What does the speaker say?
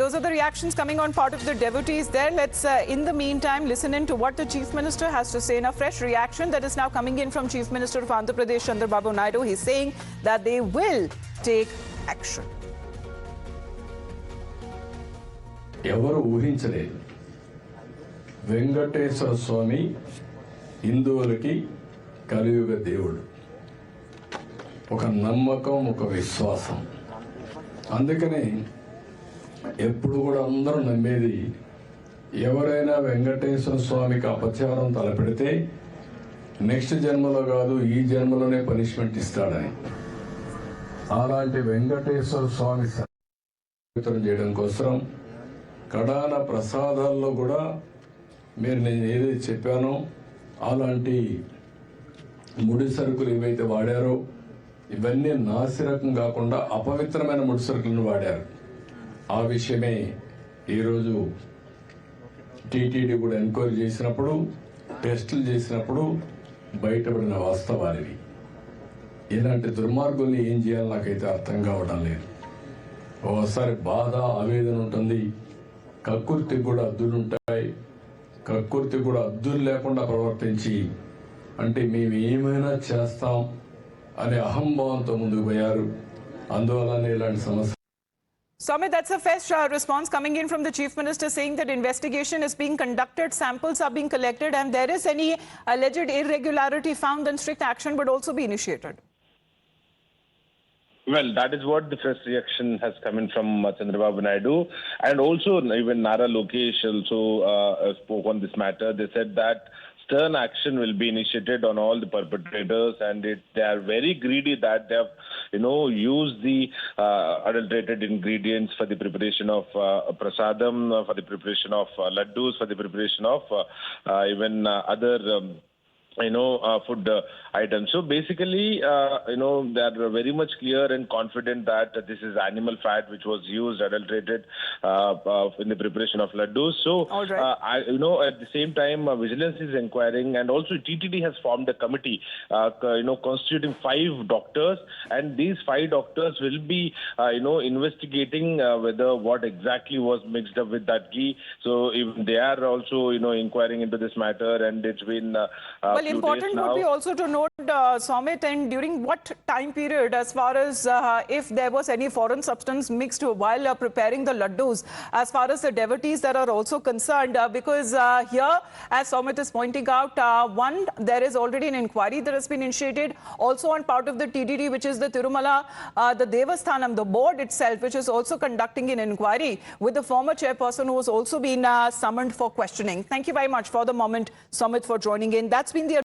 those are the reactions coming on part of the devotees there. Let's, in the meantime, listen in to what the Chief Minister has to say in a fresh reaction that is now coming in from Chief Minister of Andhra Pradesh, Chandrababu Naidu. He's saying that they will take action. ఎవరు ఊహించలేదు వెంకటేశ్వర స్వామి హిందువులకి కలియుగ దేవుడు ఒక నమ్మకం ఒక విశ్వాసం అందుకనే ఎప్పుడు కూడా అందరూ నమ్మేది ఎవరైనా వెంకటేశ్వర స్వామికి అపచారం తలపెడితే నెక్స్ట్ జన్మలో కాదు ఈ జన్మలోనే పనిష్మెంట్ ఇస్తాడని అలాంటి వెంకటేశ్వర స్వామి పవిత్రం చేయడం కోసం కడాన ప్రసాదాల్లో కూడా మీరు నేను ఏదైతే చెప్పానో అలాంటి ముడి సరుకులు ఏవైతే వాడారో ఇవన్నీ నాసిరకం కాకుండా అపవిత్రమైన ముడి సరుకులను వాడారు ఆ విషయమే ఈరోజు టీటీడీ కూడా ఎంక్వైరీ చేసినప్పుడు టెస్టులు చేసినప్పుడు బయటపడిన వాస్తవాలు ఇలాంటి దుర్మార్గుల్ని ఏం చేయాలో నాకైతే అర్థం కావడం లేదు ఒకసారి బాధ ఆవేదన ఉంటుంది కక్కుర్తి కూడా అద్దులు ఉంటాయి కక్కుర్తి కూడా అద్దులు లేకుండా ప్రవర్తించి అంటే మేము ఏమైనా చేస్తాం అనే అహంభావంతో ముందుకు పోయారు అందువల్లనే ఇలాంటి సమస్య Samit, that's a fresh response coming in from the Chief Minister saying that investigation is being conducted, samples are being collected and there is any alleged irregularity found and strict action would also be initiated. Well, that is what the first reaction has come in from Chandrababu Naidu. And also, even Nara Lokesh also spoke on this matter. They said that stern action will be initiated on all the perpetrators and they are very greedy that they have, used the adulterated ingredients for the preparation of prasadam, for the preparation of laddus, for the preparation of even other food items. So basically, they are very much clear and confident that this is animal fat which was used, adulterated in the preparation of laddus. So, at the same time, vigilance is inquiring and also TTD has formed a committee, constituting 5 doctors and these 5 doctors will be, investigating whether what exactly was mixed up with that ghee. So even they are also, inquiring into this matter and it's been well, important would be also to note, Samit, and during what time period as far as if there was any foreign substance mixed while preparing the laddus, as far as the devotees that are also concerned, because here, as Samit is pointing out, one, there is already an inquiry that has been initiated, also on part of the TDD, which is the Tirumala, the Devasthanam, the board itself, which is also conducting an inquiry with the former chairperson who has also been summoned for questioning. Thank you very much for the moment, Samit, for joining in. That's been the